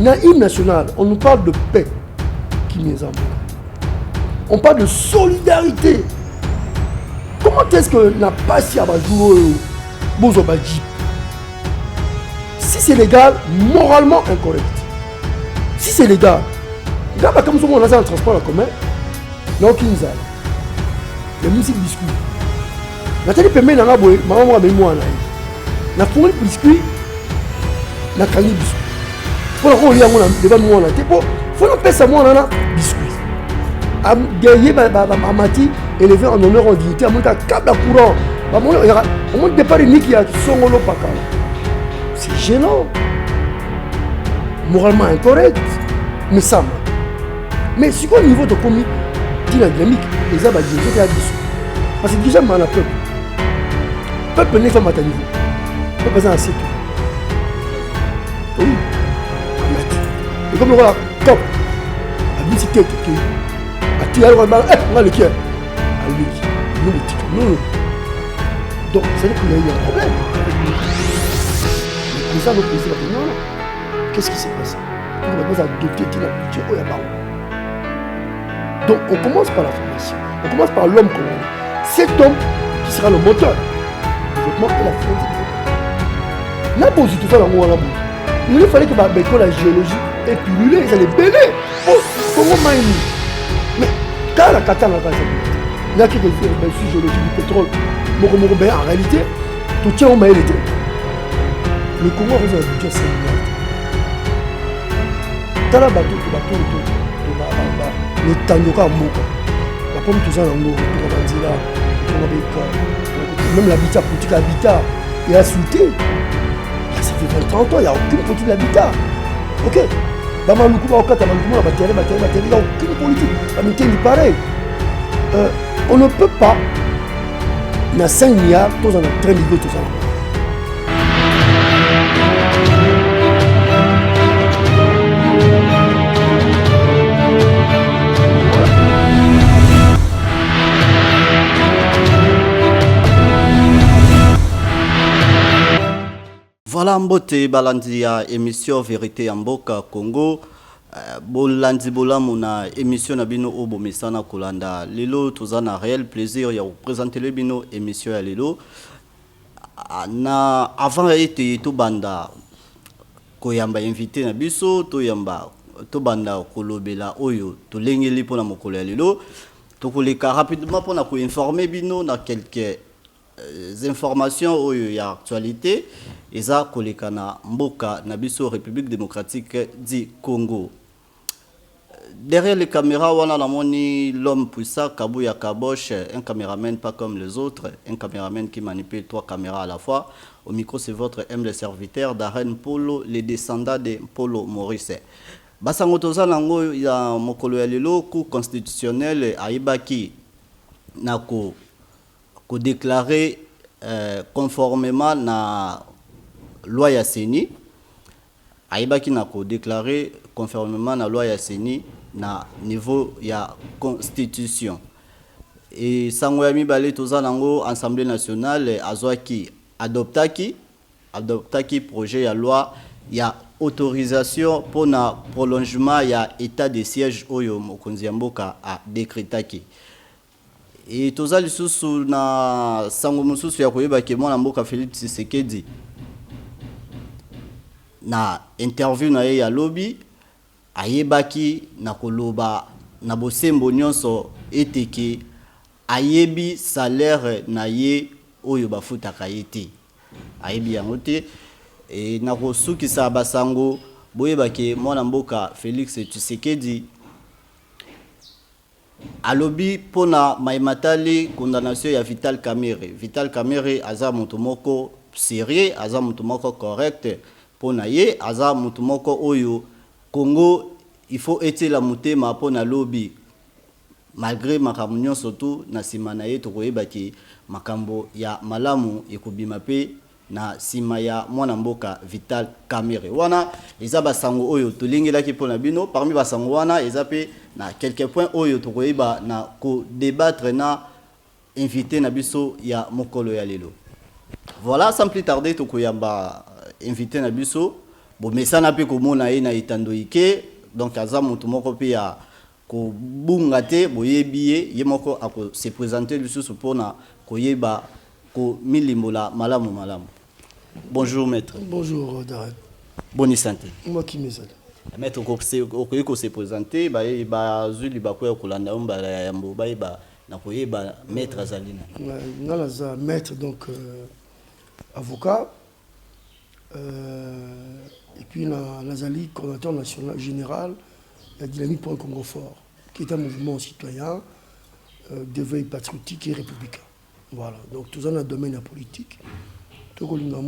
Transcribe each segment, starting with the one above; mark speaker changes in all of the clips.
Speaker 1: Dans l'hymne national, on nous parle de paix. On parle de solidarité. Comment est-ce que la passe à si c'est légal, moralement incorrect. Si c'est légal, regarde comme on a un transport en commun, non qu'il nous a. Il y a musique biscuit. Nathalie permet d'en avoir, maman m'a mis moi là. Na pour le biscuit, na cani biscuit. Pour le rôle, il y a mon devant moi là. T'es pas, faut le payer ça moi là biscuit. À gagner ma mati élevé en honneur en dignité, à monter à câble à courant. Au moins départ unique qui a son holo paka. C'est gênant, moralement incorrect, mais ça. Mais si au niveau de commis, la dynamique, les abats disent à dissous. Parce que déjà, on a peuple. Peuple n'est pas à niveau. Peuple est un site. Oui. Et comme le roi, top. La musique qui a tiré le roi, on a le cœur. Non. Donc, c'est-à-dire qu'il y a eu un problème. Les gens ont posé la question, qu'est-ce qui s'est passé? On a besoin de doter de la budget au Yabao. Donc, on commence par la formation. On commence par l'homme qu'on est. Cet homme qui sera le moteur du développement et la finance du développement. N'a pas tout ça dans le monde. Il fallait que la géologie est pullulée, ils allaient béler. Comment maïni? Mais quand la katana va il y a quelques géologie du pétrole. En réalité, tout tient au maïl. Le Congo a besoin de budget 5 milliards. Dans la bateau, le Tandoka Moko. La pomme tout ça dans le même l'habitat, politique habitat est insulté. Ça fait 20-30 ans, il n'y a aucune politique d'habitat. Ok. Dans ma loukou, il n'y a aucune politique. La métier est pareil. On ne peut pas, il y a 5 milliards, tous en train de vivre tout ça.
Speaker 2: Voilà mbote balandi ya émission Vérité en Mboka Congo. Bolandi bolamu na émission na bino obo misana kolanda. Lelo tozana réel plaisir ya présenter le bino émission ya lelo. Na avant été to banda koyamba invité na biso to yamba to banda kolobela oyo to lengeli pona mokolo ya lelo. To koleka rapidement pona ko informer bino na quelques informations oyo ya actualité. Eza kolekana mboka na biso République démocratique du Congo. Derrière les caméras, on a l'homme puissant, Kabouya Kabosh, un caméraman pas comme les autres, un caméraman qui manipule 3 caméras à la fois. Au micro, c'est votre humble serviteur, Darren Polo, les descendants de Polo Maurice. Basangotoza Nango, il y a Mokolo Yalelo, coup constitutionnel, Aïbaki, Nako, ko déclaré conformément à la loi Yasseni. Aïbaki Nako déclaré conformément à la loi Yasseni na niveau ya constitution. Et Sangoyami Balé Tozanango, Assemblée nationale, Azwaki adoptaki projet ya loi ya autorisation pour na prolongement ya état de siège oyo mokonzi ya mboka a décrétaki. Et tozali susu na sango mususu ya koyeba ke mwana mboka Félix Tshisekedi na interview na ye ya lobby ayebaki na koloba na bosembo nyonso eteke ayebi salaire na ye oyo bafutaka ye te ayebi yango te e na kosukisa basango boyebaki mwana mboka Félix Tshisekedi alobi pona maimatali condamnation ya Vital Kamerhe aza moto moko sérieux aza moto moko correct pona ye aza moto moko oyo Congo il faut être la motema pona lobby malgré makambo nyonso tu na sima na ye tokoyebaki makambo ya malamu ekobima pe na sima ya mwana mboka Vital Kamerhe wana eza basango oyo tolingelaki pona bino parmi basango wana eza pe na quelques points oyo tokoyeba na ko débattre na invité na biso ya mokolo ya lelo. Voilà, sans plus tarder tokoyamba invité na biso bon mesana pe komona ye na itandoike donc aza moto moko pe ya ko bunga te boyebi ye moko ako se présenter lisusu pona koyeba ko milimbola malamu. Bonjour maître.
Speaker 1: Bonjour Darren.
Speaker 2: Bonne santé.
Speaker 1: Moi qui m'aide.
Speaker 2: Maître ko se présenter ba zuli ba ko kolanda mbala ya yambo ba na koyeba maître azalina.
Speaker 1: Ngala za maître donc avocat et puis Nazali coordinateur national général la dynamique pour un Congo fort qui est un mouvement citoyen d'éveil patriotique et républicain. Voilà, donc tout ça dans le domaine politique. Tout au-delà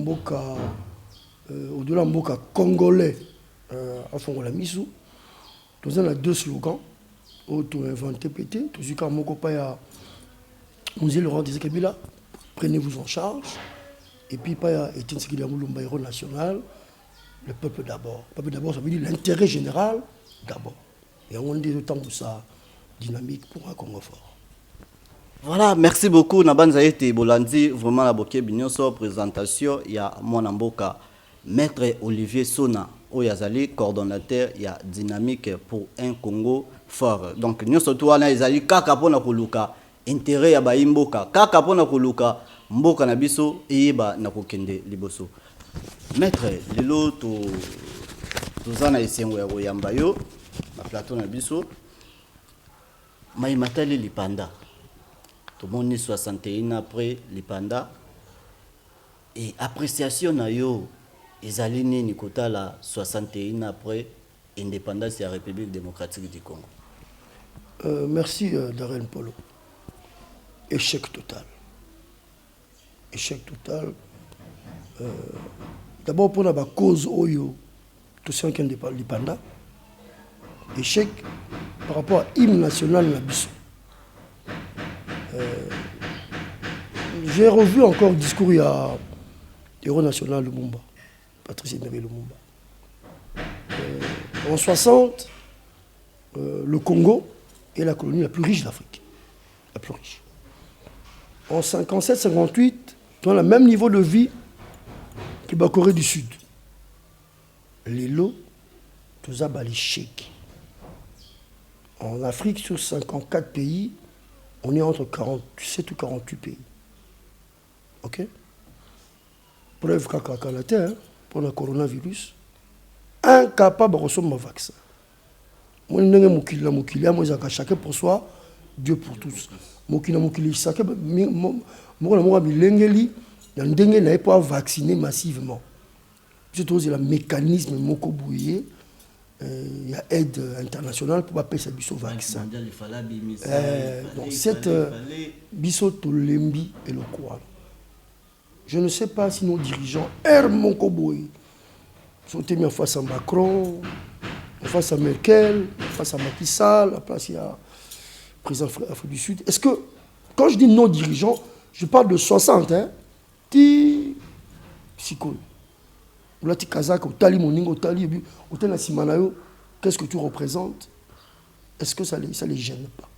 Speaker 1: mboka congolais à Fongola Misou, tout ça a deux slogans auto-inventé pété, tout ça moko pa ya Musée Laurent Désiré Kabila, prenez-vous en charge, et puis pas ya Etienne Tshisekedi Tshilombo héros national, le peuple d'abord. Le peuple d'abord, ça veut dire l'intérêt général d'abord. Et on dit autant que ça dynamique pour un Congo fort.
Speaker 2: Voilà, merci beaucoup. Nabanza été Bolandi, vraiment la boké bignonso présentation. Il y a mon amboka, Maître Olivier Sona, Oyazali, coordonnateur, il y a dynamique pour un Congo fort. Donc, nous sommes là, Izali, kaka pona koluka, intérêt ya ba imboka, kaka pona koluka, mboka na biso, eba na kokende liboso. Maître, lelo to zana isengo ya koyamba yo, na plateau na biso, maimatali lipanda. Tout le monde 61 après les pandas et appréciation na yo ezalini ni kota la 61 après indépendance de la République démocratique du Congo.
Speaker 1: Merci Darren Polo. Échec total. Échec total. D'abord pour la cause oyo tout ça qui est indépendant. Échec par rapport à l'hymne national na biso. J'ai revu encore le discours il y a héros national Lumumba, Patrice Emery Lumumba. En 60, le Congo est la colonie la plus riche d'Afrique. La plus riche. En 57-58, on a le même niveau de vie que la Corée du Sud. Les lots, tout ça, les chèques. En Afrique, sur 54 pays, on est entre 47 ou 48 pays. Ok? Preuve qu'à la terre, pour le coronavirus, incapable de recevoir un vaccin. Moi, je suis chacun pour soi, Dieu pour tous. Moi, je suis chacun pour vacciner massivement. C'est le mécanisme mokobouye. Il y a aide internationale pour payer ce vaccin. Donc, cette biso tolembi et le quoi. Je ne sais pas si nos dirigeants mon Koboy sont mis en face à Macron, en face à Merkel, en face à Macky Sall, en place il y a le président d'Afrique du Sud. Est-ce que, quand je dis nos dirigeants, je parle de 60, hein, ti Sikoy. Ou là, ti Kazak, ou Tali Moning, ou Tali, ou Tali Simanayo, qu'est-ce que tu représentes? Est-ce que ça les gêne pas?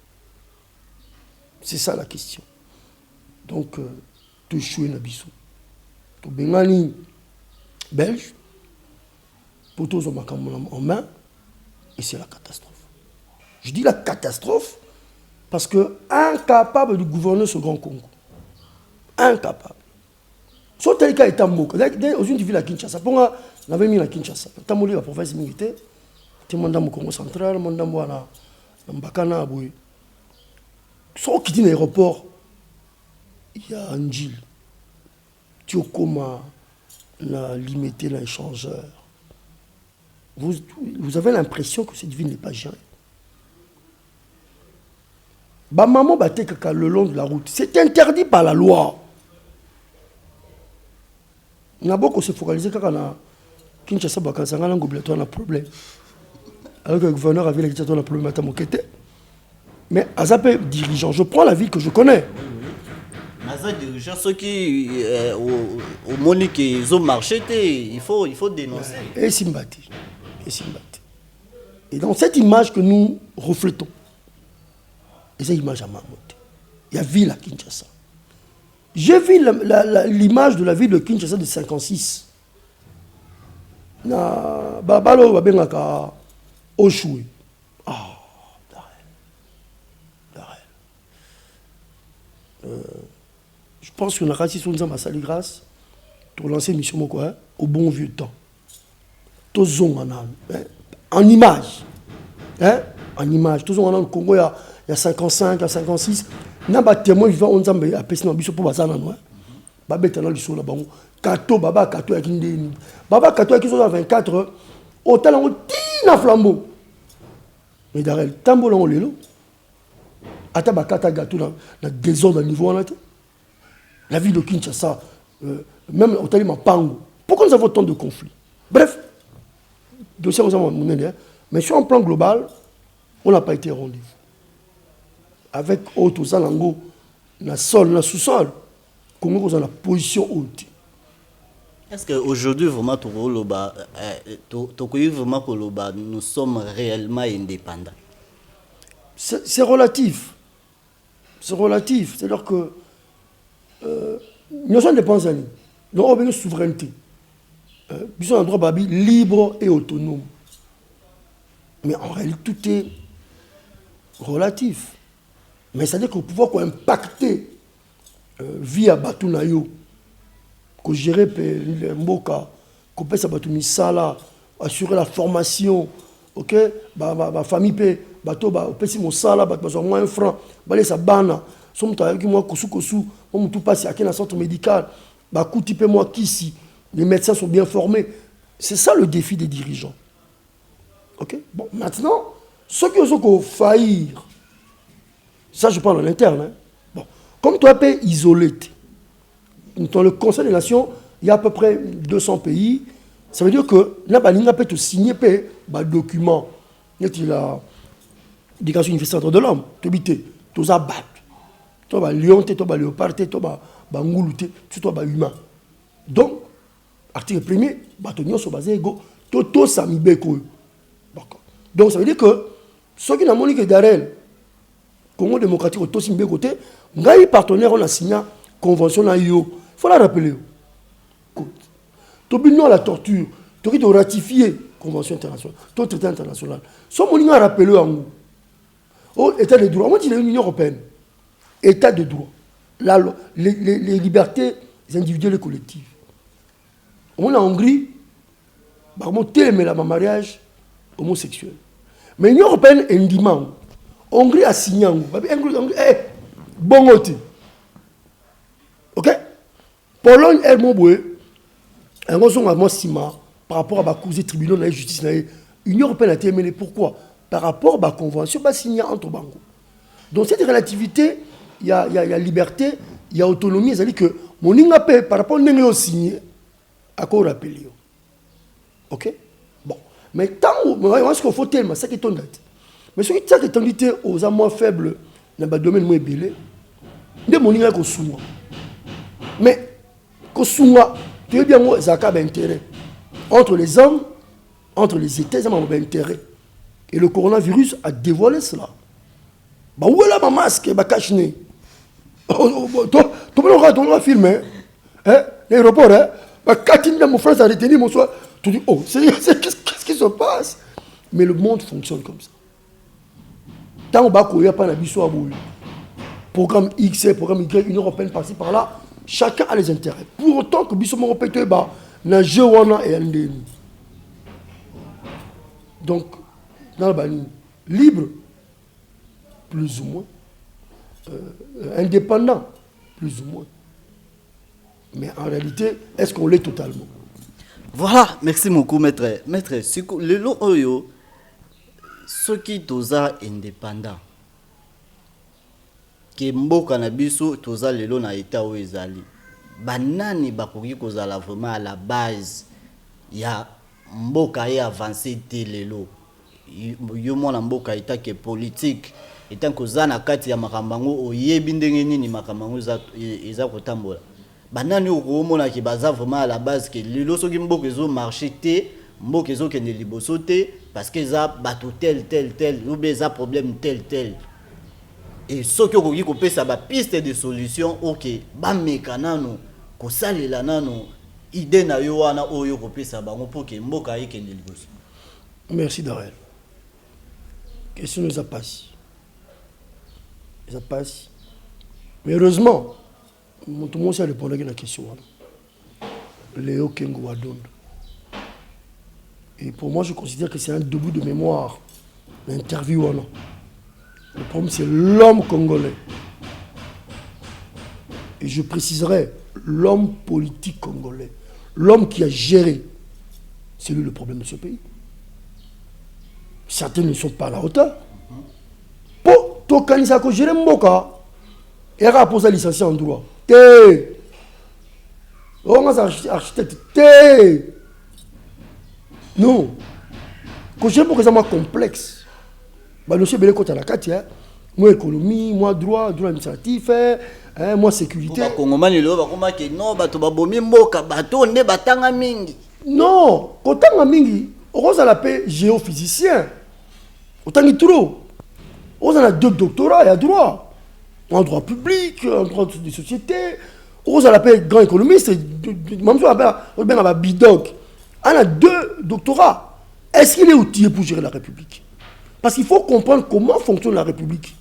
Speaker 1: C'est ça la question. Donc, tu joues na biso. Tu bengani belge pour tous en main et c'est la catastrophe. Je dis la catastrophe parce que incapable de gouverner ce grand Congo. Incapable. Soit tel cas est un mot. Aujourd'hui, tu vis la Kinshasa. Pour moi, on avait mis la Kinshasa. Tu as mis la province militaire. Tu as mis le Congo central, tu as mis le Mbakana. Soit qui dit l'aéroport, il y a un deal. Tu as comme limité l'échangeur. Vous avez l'impression que cette ville n'est pas gérée. Maman battait le long de la route. C'est interdit par la loi. On a beaucoup se focalisé quand on a Kinshasa Bakansanga un problème. Alors que le gouverneur avait dit un problème à Mokete. Mais Azapé dirigeant, je prends la ville que je connais.
Speaker 2: Azapé dirigeant, ceux qui au Monique ils ont marché, il faut dénoncer.
Speaker 1: Et Simbati. Et dans cette image que nous reflétons, et cette image à Mamote, il y a ville à Kinshasa. J'ai vu l'image de la ville de Kinshasa de 56. na balabala babengaka Oshwe. Ah, je pense qu'on a réussi sur une salle grâce pour lancer une mission au bon vieux temps. Tous en image. Hein? En image. Tous au Congo, il y a 55, il y a 56. Il y a des témoins vivants, on a appelé ça pour Bazana. Babé Tana Lissou là-bas. Kato, Baba Kato avec une Baba Kato avec 24, autant on tire flambeau. Mais derrière, tambour là on l'est là. Ata Bakata Gato dans désordre à niveau en la ville de Kinshasa, même au Talima Pango. Pourquoi nous avons tant de conflits? Bref, dossier nous avons mené, mais sur un plan global, on n'a pas été rendu. Avec Auto Zalango, la sol, la sous-sol, comment on a la position haute.
Speaker 2: Est-ce qu'aujourd'hui, vraiment, nous sommes réellement indépendants?
Speaker 1: C'est relatif. C'est relatif. C'est-à-dire que nous sommes indépendants. Nous avons une souveraineté. Nous sommes un droit libre et autonome. Mais en réalité, tout est relatif. Mais c'est-à-dire qu'on peut pouvoir impacter via Batunayo, que gérer les Mboka, qu'on peut sala, assurer la formation, ok, ma famille peut, bateau, si mon sala, bateau, moins un franc, balé sa bana, somme avec moi, kosu, on tout passe à quel centre médical, coûte peu moi qu'ici, les médecins sont bien formés. C'est ça le défi des dirigeants. Ok, bon, maintenant, ceux qui ont faillir, ça je parle en interne, hein. Bon, comme toi, tu es isolé, dans le Conseil des Nations, il y a à peu près 200 pays. Ça veut dire que là, il peut te signer un document. Il y a la Déclaration universelle des droits de l'homme. Tu habites, tu as battu. Tu as lion, tu as léopard, tu as ngoulou, tu as humain. Donc, article 1er, tu sont basés égaux. Tu as sami beko. Donc, ça veut dire que ceux qui n'ont pas dit que Congo démocratique, tu as sami beko, les partenaires ont signé la convention na yo. Il faut la rappeler. Tu as la torture, tu as ratifié la convention internationale, tu as traité international. Si on a rappelé l'état de droit, moi je dis l'Union européenne, état de droit, les libertés individuelles et collectives. On a en Hongrie, le mariage homosexuel. Mais l'Union européenne est indimant. Hongrie a signé. Bon côté. Ok? Pologne est mon boy. Un gros sima par rapport à la Cour des tribunaux de la justice. L'Union européenne a été mêlée. Pourquoi? Par rapport à la convention signée entre Bango. Donc cette relativité, il y a liberté, il y a autonomie. C'est-à-dire que mon ingapé par rapport à l'Union signé, à quoi rappeler? Ok? Bon. Mais tant qu'il faut tellement, c'est ça qui est ton date. Mais ce qui est ton date aux amours faibles dans le domaine moins belé, de mon ingapé souvent. Mais Kosunga, tu es bien moi, ça a un intérêt. Entre les hommes, entre les États, ça a un intérêt. Et le coronavirus a dévoilé cela. Bah où est là ma masque, ma cache-nez? Tu peux filmer, hein? L'aéroport, hein? Quand mon frère s'est retenu, mon soir, tu dis, oh, qu'est-ce qui se passe? Mais le monde fonctionne comme ça. Tant qu'il n'y a pas d'habitude à bouger. Programme X, programme Y, Union européenne par-ci par-là. Chacun a les intérêts. Pour autant que Bissau Européen n'a Jewana et Ndeni. Donc, dans le libre, plus ou moins, indépendant, plus ou moins. Mais en réalité, est-ce qu'on l'est totalement?
Speaker 2: Voilà, merci beaucoup, maître. Maître, le lot oyo, ceux qui sont indépendants, que mboka na biso toza lelo na état o ezali banani bakoki kozala vraiment à la base ya mboka e avancé te lelo yo mona mboka état que politique étant koza na kati ya makambango oyebi ndenge nini makambango eza kotambola banani okomona ki baza vraiment à la base que lelo soki mboka ezo marché te mboka ezo kende liboso te parce que za bato tel ou bien za problème tel. Et ce qui est une piste de solution, ok, ba mekanano, ko salela nano, idée na yo wana oyo kopesa bango pour que mboka ekende liboso.
Speaker 1: Merci Darel. Question nous a passé. Ça passe. Mais heureusement, tout le monde a répondu à la question. Léo Kengo Wadon. Et pour moi, je considère que c'est un debout de mémoire. L'interview, non. Le problème, c'est l'homme congolais. Et je préciserai, l'homme politique congolais. L'homme qui a géré. C'est lui le problème de ce pays. Certains ne sont pas à la hauteur. Pour tokanisa ko gérer mboka, et a posé licencié en droit. On a architecte. Non. Quand j'ai pour que ça soit complexe, bah, le chef de l'école à la carte, moi économie, moi droit administratif, moi sécurité. Non, quand on a mingi, on a la paix géophysicien. Autant que trop. On a 2 doctorats et à droit. En droit public, en droit des sociétés. On a la paix grand économiste. Même si on a Bidoc. On a 2 doctorats. Est-ce qu'il est outillé pour gérer la République? Parce qu'il faut comprendre comment fonctionne la République.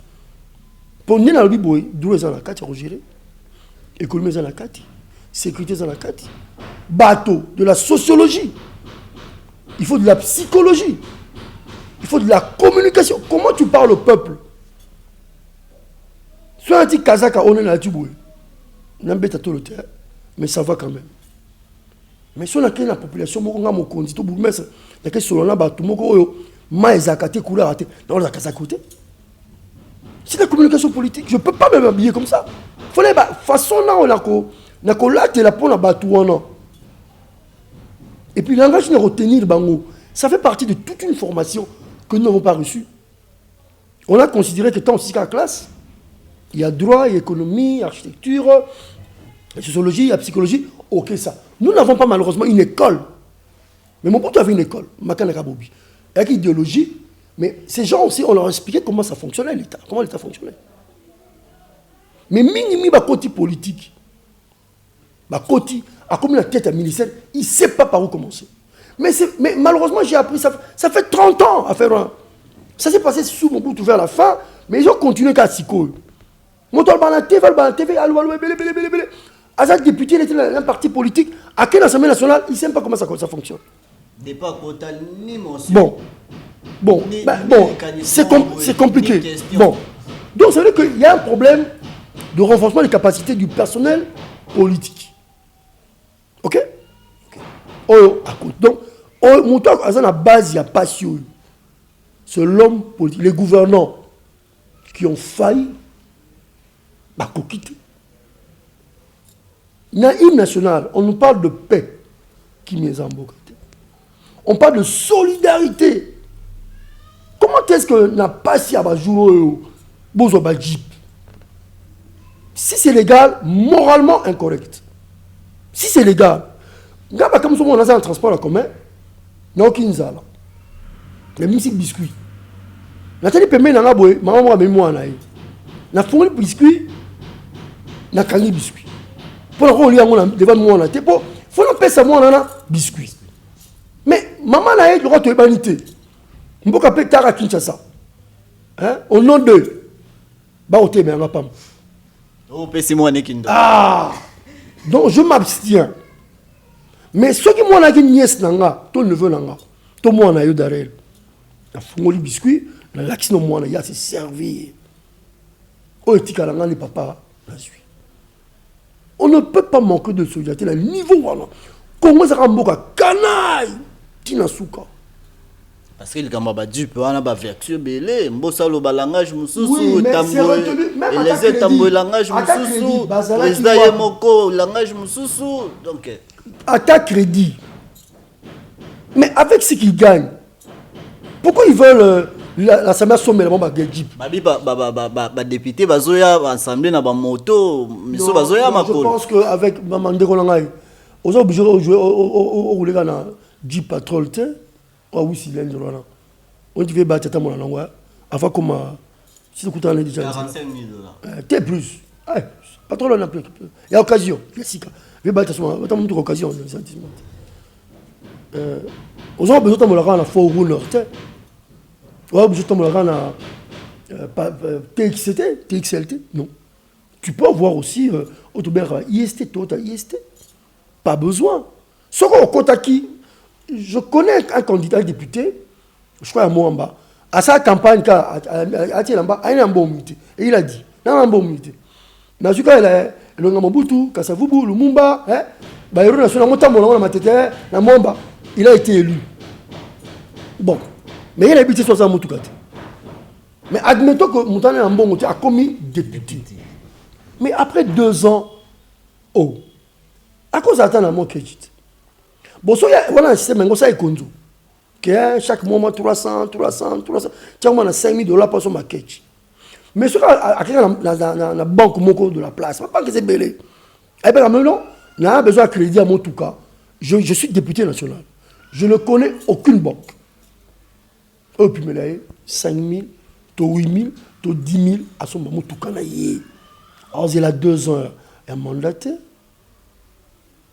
Speaker 1: Pour nous, dans le Biboy, d'où les gens la carte, gérer. Économie, les gens la carte. Sécurité, les gens la carte. Bateau, de la sociologie. Il faut de la psychologie. Il faut de la communication. Comment tu parles au peuple? Soit un petit Kazaka, on est là, tu bouilles. Mais ça va quand même. Mais si on a créé la population, on a mon condito, on a créé selon la bateau, on a zakate couleur à terre. Non, on a kazakoté. C'est la communication politique. Je ne peux pas me m'habiller comme ça. Il faut la façon là, on a laté la peau, on a bateau. Et puis l'engagement de retenir bango, ça fait partie de toute une formation que nous n'avons pas reçue. On a considéré que tant aussi qu'à la classe, il y a droit, il y a économie, architecture, sociologie, la psychologie, ok ça. Nous n'avons pas malheureusement une école. Mais mon pote avait une école, Makana Kabobi, avec idéologie, mais ces gens aussi, on leur a expliqué comment ça fonctionnait l'État, comment l'État fonctionnait. Mais minimi ba côté politique, ba côté, à comme la tête à ministère, il ne sait pas par où commencer. Mais malheureusement, j'ai appris, ça fait 30 ans à faire un. Ça s'est passé sous mon bout vers la fin, mais ils ont continué qu'à Siko. Mon toit le TV, Azad député, il était dans un parti politique. À quelle assemblée nationale, il ne sait pas comment ça fonctionne. Bon, c'est compliqué. Bon, donc ça veut dire qu'il y a un problème de renforcement des capacités du personnel politique. Ok? Donc, mon toit, à la base, il y a passion. C'est l'homme politique, les gouvernants qui ont failli, bah, quitter. Il y a une nationale, on nous parle de paix, qui m'est embocate. On parle de solidarité. Comment est-ce que n'a pas si à jouer au Jeep? Si c'est légal, moralement incorrect. Si c'est légal, comme on a un transport en commun, il n'y a aucune zala. Les musiques biscuits. Nathalie Pemé n'a pas boé, maman a mis moi en aïe. N'a fourni biscuit, n'a cagné biscuit. Pour la rouler devant moi en aïe. Il faut la paix ça moi en aïe, biscuit. Mais maman n'a eu le droit de humanité. On peut appeler Tara Kinshasa. Au nom de Baoté, mais on n'a pas. Ah! Donc je m'abstiens. Mais ceux qui m'ont dit nièce nanga, ton neveu nanga, ton moi en aïe d'arrêt. La fongoli biscuit, la laxine moi en aïe, c'est servi. Oh, etika nanga les papas, la suite. On ne peut pas manquer de solidarité. Le niveau, voilà. Comment ça ramboka canaille, tinasuka.
Speaker 2: Parce que le gamba dupe, on a pas vertu belé, mbosa lo langage mususu,
Speaker 1: oui,
Speaker 2: les tambour langage mususu, les dayemoko langage mususu, donc.
Speaker 1: Attaque crédit. Mais avec ce qu'ils gagnent, pourquoi ils veulent l'Assemblée nationale ba Jeep?
Speaker 2: Babi ba député bazoya assemblée na ba moto, miso bazoya makolo.
Speaker 1: Je pense que avec Mamandeko Langai, on est obligé de jouer au na Jeep Patrol te. Ah oui, cylindre là. On dit que battre ta mon langue. Avant comme si tu coûtes déjà
Speaker 2: 45 000 $.
Speaker 1: T'es plus. Pas trop long. Il y a occasion. Il y a sika. Il y a occasion. Aux gens besoin de me la faux roule nord. Ouais, besoin de me la TXLT. Non. Tu peux avoir aussi IST, IST. Pas besoin. Ce qu'on compte qui, je connais un candidat député, je crois à Moamba, à sa campagne, et il a dit, dans ce cas, il a le Namabutu, Kasavubu, Lumumba, il a été élu. Bon, mais il a habité sur sa Moutoukati. Mais admettons que Moutane a commis député. Mais après 2 ans, à cause d'attendre mon crédit. Bon, voilà un système, ça est connu. Chaque moment 300. Tiens, on a $5,000 pour son maquette. Mais ce dans la banque de la place, pas que c'est belé. Eh bien, maintenant, on a besoin de crédit à mon tout cas. Je suis député national. Je ne connais aucune banque. Et puis, 5,000, 8,000, 10,000 à son moment tout cas. Alors, il a 2 ans, il a mandaté.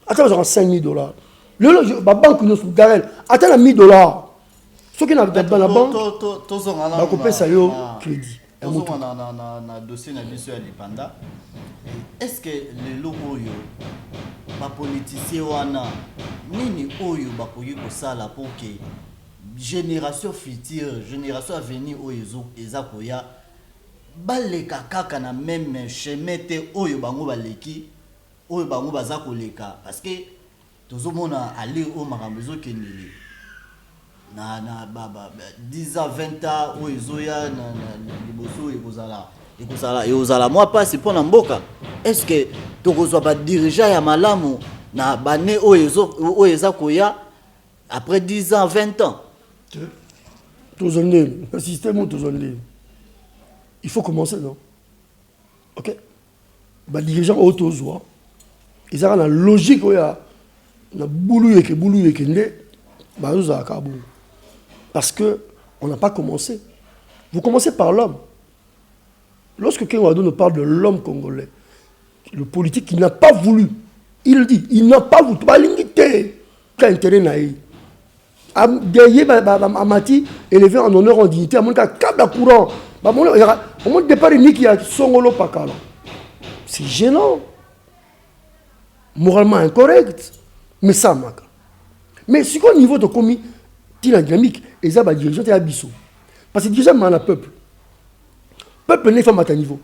Speaker 1: Attends, j'aurai $5,000. La banque nous garde. Attends, $1,000. Ceux qui n'ont pas dans la banque, on peut ça crédit.
Speaker 2: Un dossier de indépendant. Est-ce que les locaux, les politiciens, nini oyo bakoki kosala pour que génération future, génération à venir oyo ezakoya baleka kaka na même chemin te oyo bango baleki oyo bango baza koleka parce que tozomona aller au makambo ezokendeli na 10 ans 20 ans oyo ezoya na liboso ekozala moi passe pour na mboka. Est-ce que tokozwa ba dirigeant ya malamu na bane oyo ezakoya après 10 ans 20 ans?
Speaker 1: Le système il faut commencer, non? Ok? Les dirigeants autour, ils ont la logique, parce qu'on n'a pas commencé. Vous commencez par l'homme. Lorsque Ken Wado nous parle de l'homme congolais, le politique qui n'a pas voulu, il le dit, il n'a pas voulu, pas limité, qu'a intérêt naïf. Amati élevé en honneur en dignité, à mon cas, câble à courant. Au moins, départ, il y a Songolo Pakala. C'est gênant. Moralement incorrect. Mais ça, Maka. Mais si au niveau de commis, la dynamique, et ça, les dirigeants, c'est abyssaux. Parce que déjà, il y a un peuple. Peuple n'est pas à niveau.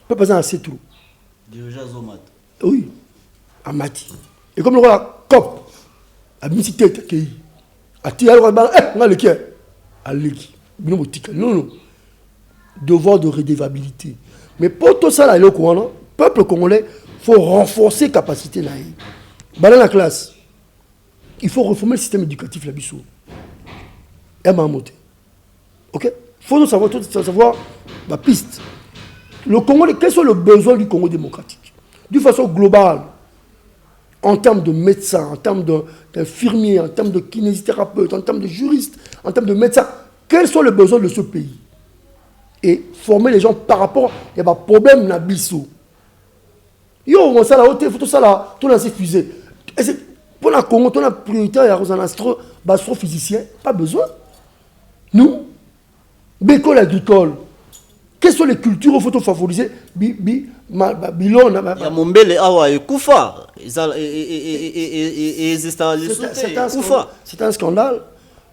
Speaker 1: Peuple est assez trop.
Speaker 2: Dirigeants Zomat.
Speaker 1: Oui. Amati. Et comme le roi, COP, a mis cette tête qui a tiré le ballon, on a le qui est à l'équipe. Non. Devoir de redevabilité. Mais pour tout ça, le peuple congolais, il faut renforcer la capacité. Dans la classe, il faut reformer le système éducatif. Ok? Il faut savoir la piste. Le Congo, quels sont les besoins du Congo démocratique? D'une façon globale, en termes de médecins, en termes d'infirmiers, en termes de kinésithérapeutes, en termes de juristes, en termes de médecins, quels sont les besoins de ce pays? Et former les gens par rapport à des problèmes na biso. Yo, on ça la haute, faut tout ça là, tout là c'est fusé. Pour la Congo, on a priorité à un astrophysicien, pas besoin. Nous, l'école agricole, quelles sont les cultures qu'il faut favoriser?
Speaker 2: Il y a Mombele Awa et Koufa.
Speaker 1: C'est un scandale.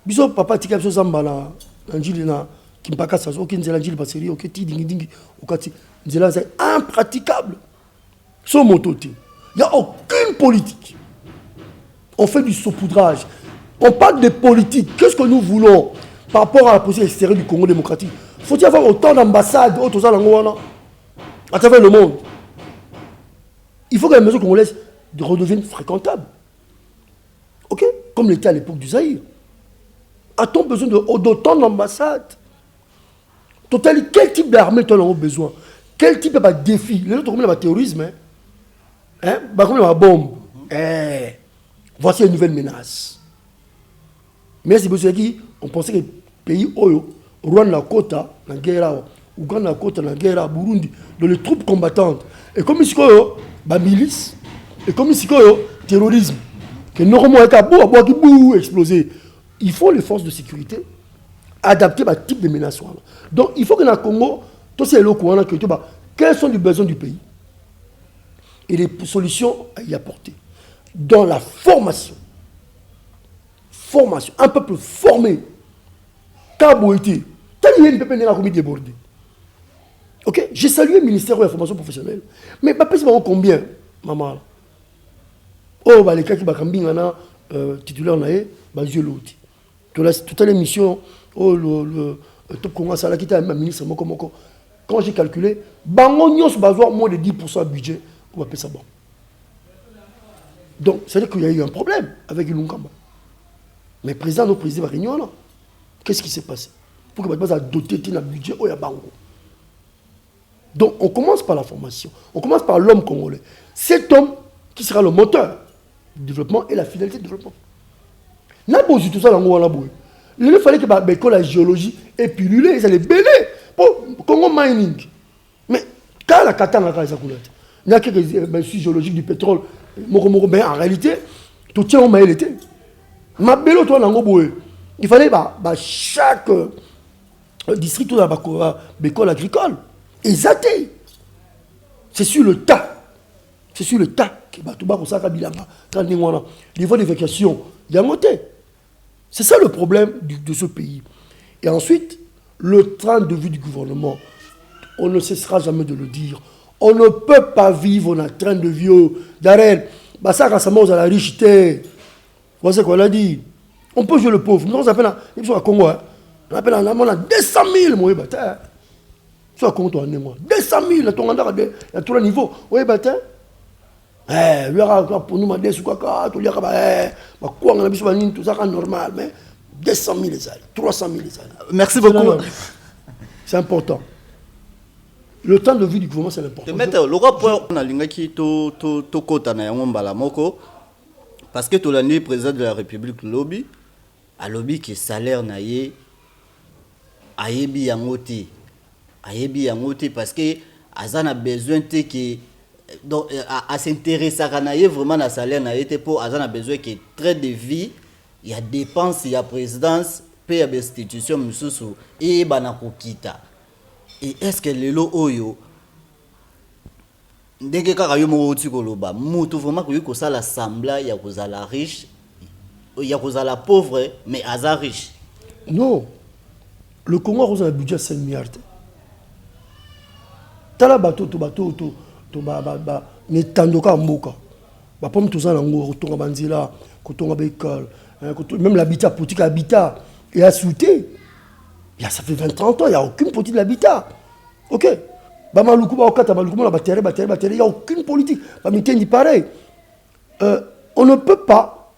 Speaker 1: Biso papa tika biso zambala, Angelina. Qui pas ça, aucun nzela njili passerie, aucun dingi, okati nzela c'est impraticable. Son mototé. Il n'y a aucune politique. On fait du saupoudrage. On parle de politique. Qu'est-ce que nous voulons par rapport à la politique extérieure du Congo démocratique? Faut-il avoir autant d'ambassades à travers le monde? Il faut que la maison congolaise redevienne fréquentable. Ok? Comme l'était à l'époque du Zaïre. A-t-on besoin d'autant d'ambassades? Total, quel type d'armée tu as besoin? Quel type de défi? Les autres, comme le terrorisme, comme la bombe. Voici une nouvelle menace. Mais c'est pour ceux qui on pensait que le pays, Rwanda, la Kota, la guerre, Ouganda côte en guerre à Burundi, dans les troupes combattantes. Et comme ici, la milice, et comme ici, terrorisme, que normalement, il exploser. Il faut les forces de sécurité adapter à type de menace. Donc, il faut que dans le Congo, tout c'est le courant que quels sont les besoins du pays et les solutions à y apporter. Dans la formation, un peuple formé, Kaboïté, il peut pas déborder. Ok, j'ai salué le ministère de la formation professionnelle, mais pas plus combien, maman. Oh, les cas qui sont titulaires, toute l'émission, oh, le top Congo, ça qui était un ministre, quand j'ai calculé, bango a besoin moins de 10% de budget pour appeler ça bon. Donc, c'est-à-dire qu'il y a eu un problème avec Ilunkamba. Mais président, notre président Réunion, qu'est-ce qui s'est passé? Pour que nous doter un budget au Yabango. Donc, on commence par la formation. On commence par l'homme congolais. Cet homme qui sera le moteur du développement et la finalité du développement. Tout ça, il fallait que la géologie est pilulée, ils allaient bêler pour Congo mining. Mais quand la katana, il y a quelques géologiques du pétrole, en réalité, tout tient au maïl était. Il fallait chaque district de l'école agricole. Exacté. C'est sur le tas. C'est sur le tas que niveau d'évacuation, il y a monté. C'est ça le problème de ce pays. Et ensuite, le train de vie du gouvernement, on ne cessera jamais de le dire. On ne peut pas vivre dans un train de vie d'arène. Ça récemment, vous avez la richité. Vous savez quoi on a dit? On peut jouer le pauvre. Nous, on appelle à Congo. On appelle à 200 000. Moi, sur le Congo, 200 000. Il y a tout le niveau. Oui, pour nous, tout ça normal, mais 200 000 les années, 300 000 les années.
Speaker 2: Merci beaucoup.
Speaker 1: C'est important. Le temps de vie du gouvernement, c'est important.
Speaker 2: Parce que tout le président de la République lobby, a lobby qui salaire naïe, ayebi yangote, parce que azan a besoin de donc à s'intéresser à naïe vraiment à salaire naïe pour azan a besoin que train de vie, il y a dépenses, il y a présidence, paye à institution mususu et banakokita. Et est-ce que le lo oyo ndenge kaka yo mo oti koloba mutu vraiment ko ça l'assemblée ya kozala riche ya kozala pauvre mais aza riche?
Speaker 1: Non, le Congo a un budget de 5 milliards. Tala bateau ne tandoka mboka ba pomme tout ça nango kotonga banzila kotonga ba école même l'habitat politique habitat et a sauté. Ça fait 20-30 ans, il n'y a aucune politique de l'habitat. Ok. Il n'y a aucune politique. Pareil. On ne peut pas,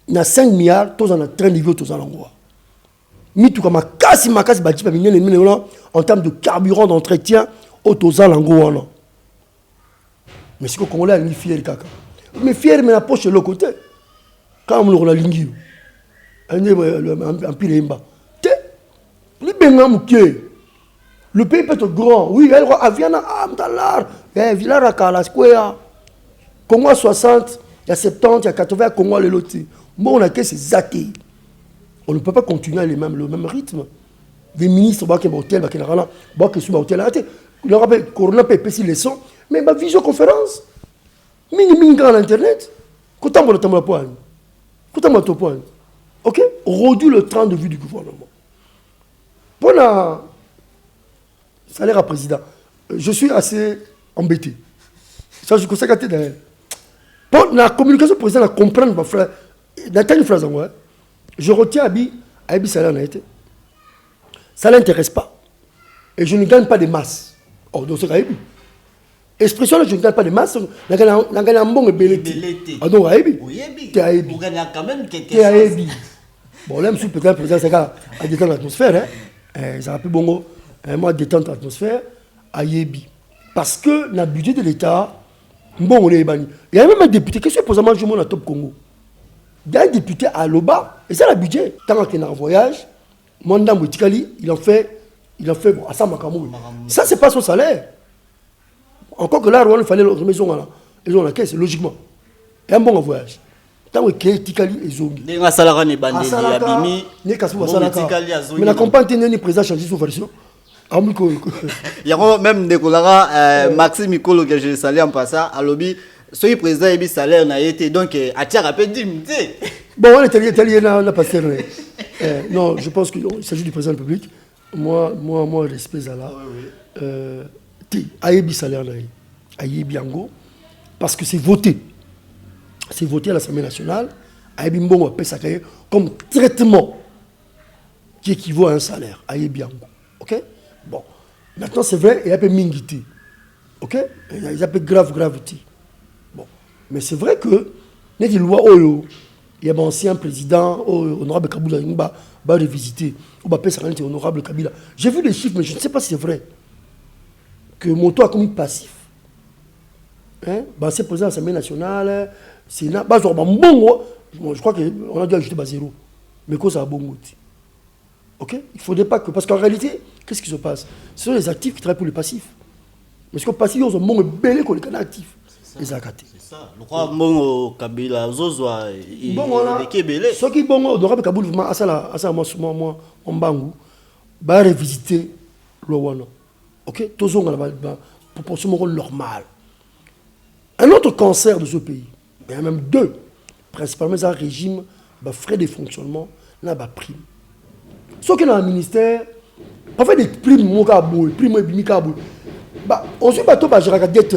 Speaker 1: il y a 5 milliards, tous en train de vivre, tous en l'endroit. En termes de carburant, d'entretien, tous en l'endroit. Mais c'est que le Congolais est fier. Mais fier, mais la poche de l'autre côté. Quand on a l'ingui, un pire imba. Le pays peut être grand. Oui, elle a Viana, Amdalar, Villara, Kala Square. Congo 60, il y a 70, il y a 80, Congo les lotis. Bon, on a que ces athées. On ne peut pas continuer le même rythme. Les ministres, qui sont hôtel, qui sont hôtel, le rappel, Corona peut épaissir les sons, mais ma visioconférence, mini grand internet, quand on va point. Ok? Réduit le train de vue du gouvernement. Pour le salaire à président, je suis assez embêté. Ça, je constate que derrière. Pour la communication président, comprendre ma frère, je retiens Abi salaire n'a été. Ça ne l'intéresse pas. Et je ne gagne pas de masse. Oh, donc c'est Abi. Expression, je ne gagne pas de masse. Je gagne un bon et belleté. Ah, donc Abi. Tu as Abi. Vous gagnez quand même quelque chose. Bon, là, je suis peut-être président, c'est à détendre l'atmosphère. Ça rappelle bon, moi, détendre l'atmosphère à Yebi. Parce que dans le budget de l'État, bon, on est banni. Il y a même un député, qu'est-ce que pour ça, moi, je suis à Top Congo. Il y a un député à Loba, et c'est le budget. Tant qu'il est en voyage, Mondam Boutikali, il en fait Il a fait, bon, à ça, ça, c'est pas son salaire. Encore que là, il fallait le remettre dans la caisse, logiquement. Et un bon voyage. Tant que Tikali et Zombie.
Speaker 2: Les Salaka ne bandé, Abimi.
Speaker 1: Mais la campagne n'est président changé sous version.
Speaker 2: Il y a même des collègues, Maxime Mikolo, que j'ai salé en passant, à lobby. Ce président a eu salaire, on a été donc à tiers à peine d'imité.
Speaker 1: Bon, on est allé là, passer. Non, je pense qu'il s'agit du président de la République. Moi, respect à là. Ayebi salaire, Ayebi Ango, parce que c'est voté. C'est voté à l'Assemblée nationale. Ayebi Mbongo appelle ça comme traitement qui équivaut à un salaire. Ayebi Ango. Ok? Bon. Maintenant, c'est vrai, il y a un peu mingiti. Ok? Il y a un peu gravité. Bon. Mais c'est vrai que, il y a des lois, il y a un ancien président, honorable Kabila, il va revisiter. On va appeler ça honorable Kabila. J'ai vu les chiffres, mais je ne sais pas si c'est vrai. Que Moto a commis passif. Hein? Bah, c'est président de l'Assemblée nationale, Sénat, bah, je crois qu'on a dû ajouter 0. Mais quoi ça a bon goût. Ok? Il ne faudrait pas que. Parce qu'en réalité, qu'est-ce qui se passe? Ce sont les actifs qui travaillent pour les passifs. Parce que les passifs, ils ont bon belé que les canaux actifs. Les accatés. C'est ça.
Speaker 2: Je crois que bon Kabila, Zozwa, il est belé.
Speaker 1: Ce qui est bon, honorable Kabila, à ça, moi, on bangu, va revisiter le Wano. Ok? Tous ont la proportion normale. Un autre cancer de ce pays, il y en a même deux, principalement un régime, frais de fonctionnement, là, prime. Ceux qui sont dans le ministère, parfois des primes, primes on suit pas tout par la dette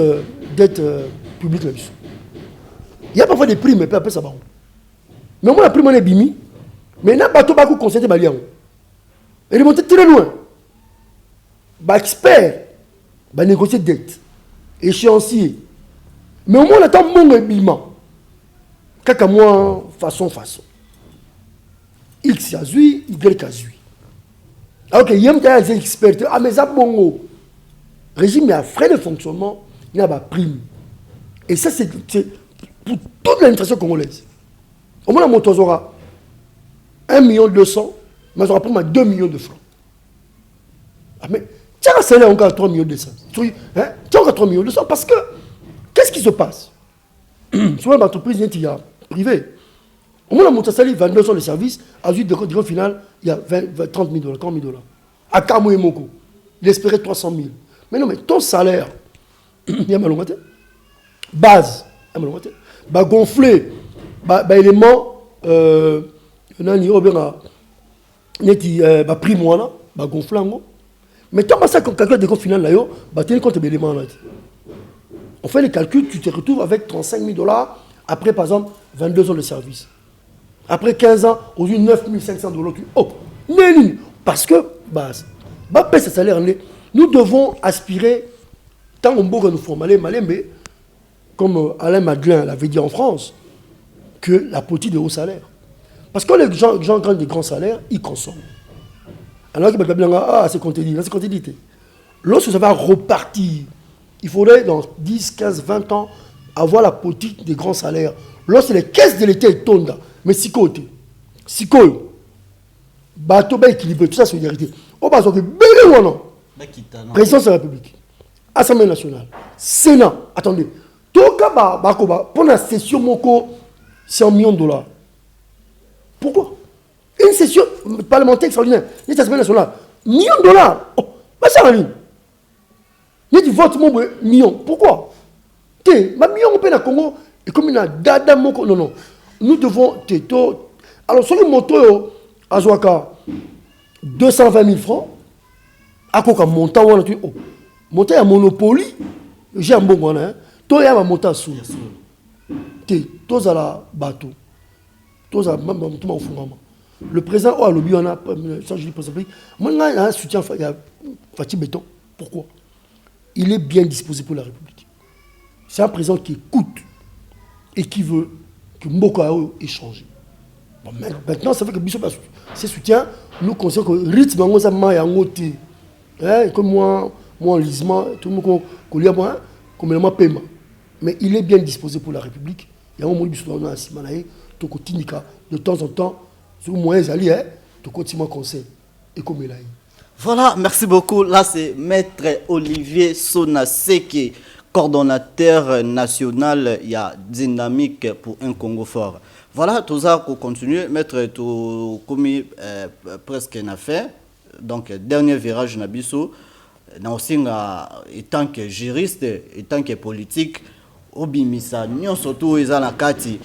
Speaker 1: publique. Il y a parfois des primes, mais après ça va. Mais moi, la prime, on est bimi, mais il n'y a pas tout par conseiller Balian. Et remonter très loin. Expert, négocier dette, échéancier. Mais au moins, on attend mon habillement. Qu'à moi, façon. X a zui, Y a zui. Alors que yem des experts, mais ça bon. Régime a frais de fonctionnement, il y a des primes. Et ça, c'est pour toute l'administration congolaise. Au moins, la moto aura 1 200 000, mais on aura 2 millions de francs. Ah, mais tu as un salaire encore à 3 millions de 200. Tu as encore 3 millions de 200 parce que qu'est-ce qui se passe? Souvent, l'entreprise privée. Au moins, la montée 22 ans de service, à la suite de final, il y a 30 000 $, 40 000 $. À Kamo et Moko, il espérait 300 000. Mais non, mais ton salaire, il y a mal base, il y a mal gonflé, élément, prix moi là, gonflé. Mais tant que ça, quand calcule des comptes finales là, tu as compte d'éléments là. On fait les calculs, tu te retrouves avec 35 000 $ après, par exemple, 22 ans de service. Après 15 ans, aujourd'hui 9 500 $. Parce que, payer ce salaire, nous devons aspirer, tant qu'on nous former, comme Alain Madelin l'avait dit en France, que la politique de haut salaire. Parce que les gens gagnent des grands salaires, ils consomment. Alors qu'ils peuvent dire, c'est comptabilité. Lorsque ça va repartir, il faudrait dans 10, 15, 20 ans avoir la politique des grands salaires. Lorsque les caisses de l'État tombent, mais si côté, bateau équilibré, tout ça c'est solidarité. On va sortir belé ou non? Présidence de la République, Assemblée nationale, Sénat, attendez. Tout cas, pour la session Moko, c'est $1 million. Pourquoi? Une session parlementaire extraordinaire, l'Assemblée nationale, $1 million. Oh, ça en ligne. Il y a du vote, mon million. Pourquoi? Ma million, on peut dans le Congo, et comme il y a dada moko. Non. Nous devons. Alors, sur le moto, à Zouaka, 220 000 francs, à quoi montant, on a dit, monter à Monopoly, j'ai un bon one, hein. Toi, il y a un montant sous. Tous à la bateau. Tous à tout le président, le lobby, on a, ça je dis pour ça, moi, il y a un soutien, il y a Fatih Béton. Pourquoi? Il est bien disposé pour la République. C'est un président qui écoute et qui veut que Mboko ait changé. Bon, maintenant, ça fait que Bissot, ses soutiens, nous considérons que le rythme est en côté. Comme moi, en lisement, tout le monde connaît moi, comme le paiement. Mais il est bien disposé pour la République. Il y a un moment où Bissot a Simanaï, de temps en temps, sur moyens alliés, tu continues conseil. Et comme il a eu.
Speaker 2: Voilà, merci beaucoup. Là, c'est Maître Olivier Sonaseke, coordonnateur national, il y a dynamique pour un Congo fort. Voilà, tout ça pour continuer. Maître, tout commis presque n'a fait. Donc, dernier virage Nabiso. En tant que juriste, en tant que politique, Obimisa, nous surtout, ils ont kati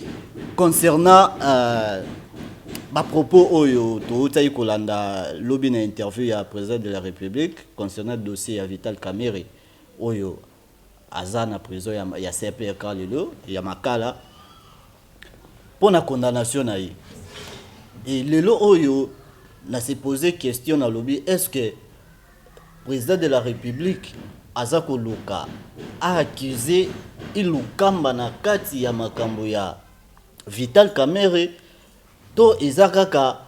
Speaker 2: concernant à propos oyo toutayi kolanda lobby na interview ya président de la République concernant le dossier à Vital Kamerhe oyo azana prison ya CPK lelo ya makala pour la condamnation na ye et lelo oyo na se poser question na lobby est-ce que président de la République azako luka a accusé ilukamba na kati ya makambo ya Vital Kamerhe to ezakaka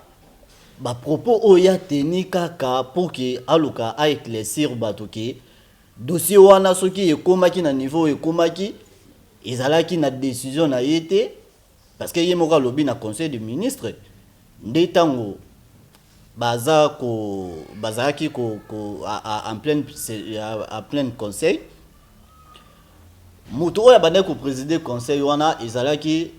Speaker 2: ba propos oya teni kaka pour que aluka a éclaircir bato ke dossier wana soki ekomaki na niveau ekomaki ezalaki na décision na yete parce que yemoka lobby na conseil des ministres nde tango bazaki en plein conseil Moutou oya bande ko présider conseil wana ezalaki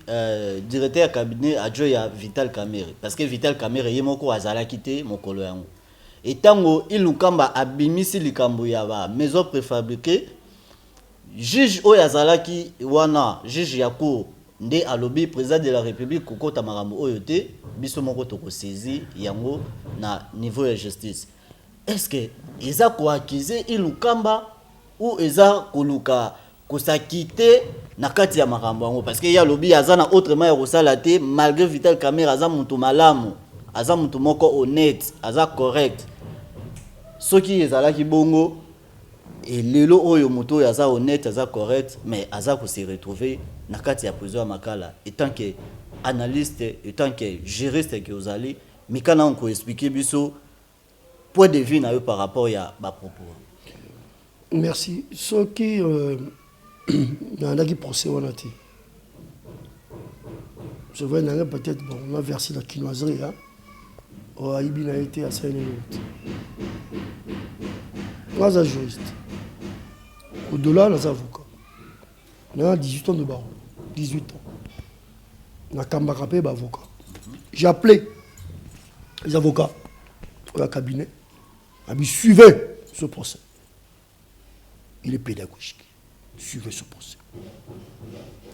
Speaker 2: directeur cabinet adjoint ya Vital Kamerhe parce que Vital Kamerhe yemoko azalaki te mokolo yango et tango ilukamba abimisi likambo ya ba maison préfabriquée juge oya azalaki wana juge ya cour nde alobi président de la République kokota makambo oyo te biso moko toko saisi yango na niveau ya justice est-ce que eza ko accuser ilukamba ou eza koluka kosakite na kati ya makambo yango parce que ya lobby azana autrement ya kosala te malgré Vital Kamerhe aza mutu malamu aza mutu moko honnête aza correct soki ezalaki bongo et lelo oyo mutu oyo aza honnête aza correct mais aza ko se retrouver na kati ya prison ya makala étant que analyste étant que juriste que ozali mikana on ko expliquer biso point de vue na yo par rapport ya ba propos.
Speaker 1: Merci. Ce qui n'a qui procès on a dit. Je vois peut-être bon on a versé la quinoiserie hein. Oh Aïbi n'a été à Saint-Léonard. Trois juristes. Au-delà les avocats. On a 18 ans de barreau. 18 ans. On a Kambarapé avocat. J'ai appelé les avocats au cabinet. Ils suivaient ce procès. Il est pédagogique. Suivez ce procès.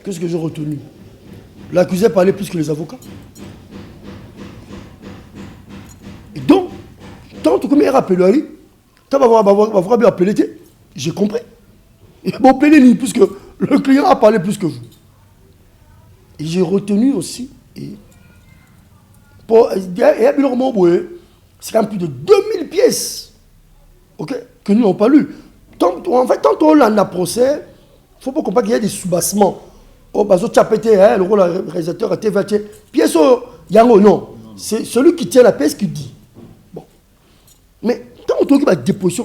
Speaker 1: Qu'est-ce que j'ai retenu? L'accusé parlait plus que les avocats. Et donc, tant que je rappelle, tu vas appeler, j'ai compris. Bon, appelez plus que le client a parlé plus que vous. Et j'ai retenu aussi, c'est quand même plus de 2000 pièces que nous n'avons pas lues. En fait, tant qu'on a un procès, il ne faut pas comprendre qu'il y a des soubassements. Oh, bah, le rôle réalisateur a été vaché. Pièce, yango, non. C'est celui qui tient la pièce qui dit. Bon. Mais quand on dit déposition,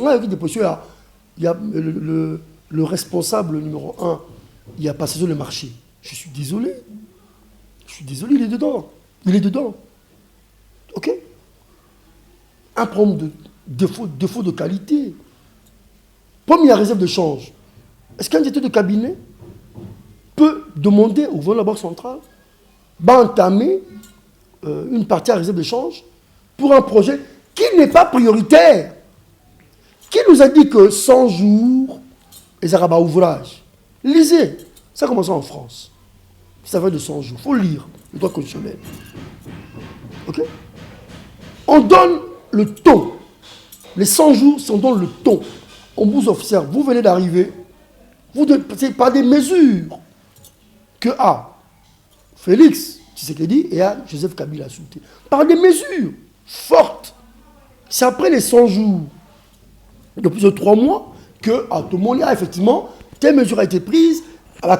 Speaker 1: il y a le responsable numéro 1, il a passé sur le marché. Je suis désolé. Il est dedans. Il est dedans. Ok? Un problème de défaut de qualité. Première réserve de change. Est-ce qu'un directeur de cabinet peut demander au gouvernement de la Banque centrale d'entamer une partie à réserve de change pour un projet qui n'est pas prioritaire? Qui nous a dit que 100 jours, les Arabes ouvrage? Lisez. Ça commence en France. Ça va de 100 jours. Il faut lire le droit constitutionnel. Ok? On donne le ton. Les 100 jours, on donne le ton. On vous observe. Vous venez d'arriver. C'est par des mesures que Félix Tshisekedi et à Joseph Kabila Souté. Par des mesures fortes. C'est après les 100 jours, de plus de 3 mois, que tout le monde a effectivement, telle mesure a été prise. Pas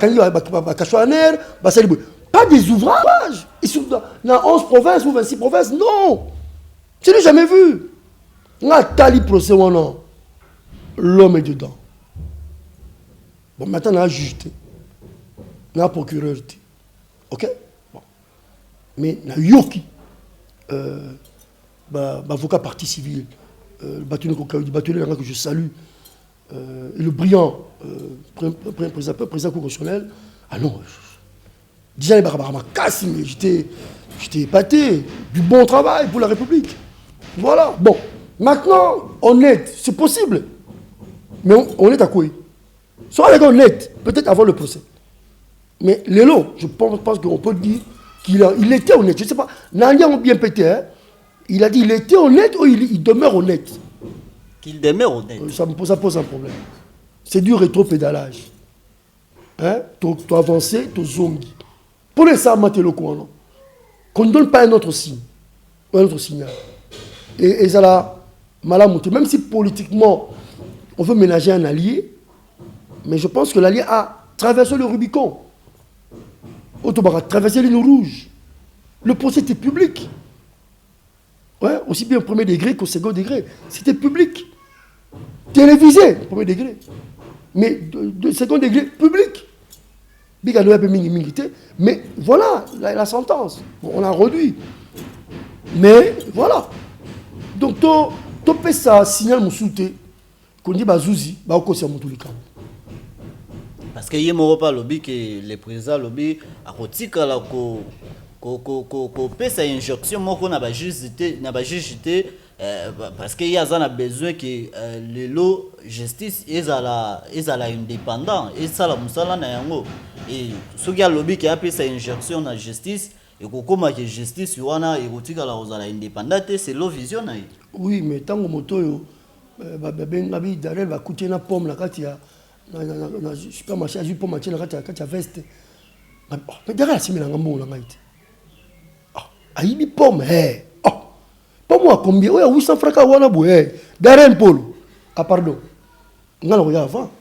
Speaker 1: des ouvrages. Ils sont dans 11 provinces ou 26 provinces. Non. Je n'ai jamais vu. On a tali procès ou non. L'homme est dedans. Bon, maintenant, on a un juge. On a un procureur. Ok? Bon. Mais on a yoki. Avocat partie civile. le bâtonnier que je salue, et le brillant président constitutionnel, ah non, déjà les barbares j'étais épaté, du bon travail pour la République. Voilà, bon, maintenant, honnête, c'est possible, mais on est à quoi? Soyez honnête, peut-être avant le procès. Mais Lélo, je pense qu'on peut dire qu'il était honnête, je ne sais pas, Nania ont bien pété, hein? Il a dit il était honnête ou il demeure honnête.
Speaker 2: Qu'il demeure honnête.
Speaker 1: Ça pose un problème. C'est du rétro-pédalage. Hein? Tu avances, tu zongi. Pour les ça, non? Qu'on ne donne pas un autre signe, un autre signal. Et ça l'a mal à monter. Même si politiquement, on veut ménager un allié, mais je pense que l'allié a traversé le Rubicon. Autobar a traversé les lignes rouges. Le procès était public. Ouais, aussi bien au premier degré qu'au second degré. C'était public. Télévisé, au premier degré. Mais de second degré, public. Mais voilà la sentence. On a réduit. Mais voilà. Donc, tu fais ça, signal mon souté, qu'on dit Bazouzi, Baokosi à Moutoulikam.
Speaker 2: Parce que Yemoropa lobby que les présidents lobby a retika la ko pesa injonction moko na ba justice parce que y a besoin que le lot justice est à la indépendant et ça la musala na yango et ce qui a lobby qui a pesa injonction na justice et kokoma que justice wana et retika la ozala indépendante c'est lo vision na.
Speaker 1: Oui, mais tant que moto yo ben abi darel va coûter na pomme la katia na supermarché a ju pomme na katia veste mais derrière c'est milanga mbongo na ngaite. Aïbi pomme, oh, pomme à combien? Oui, 800 francs à Wana Boué, Darren Paul. Ah, pardon. On a le regard avant.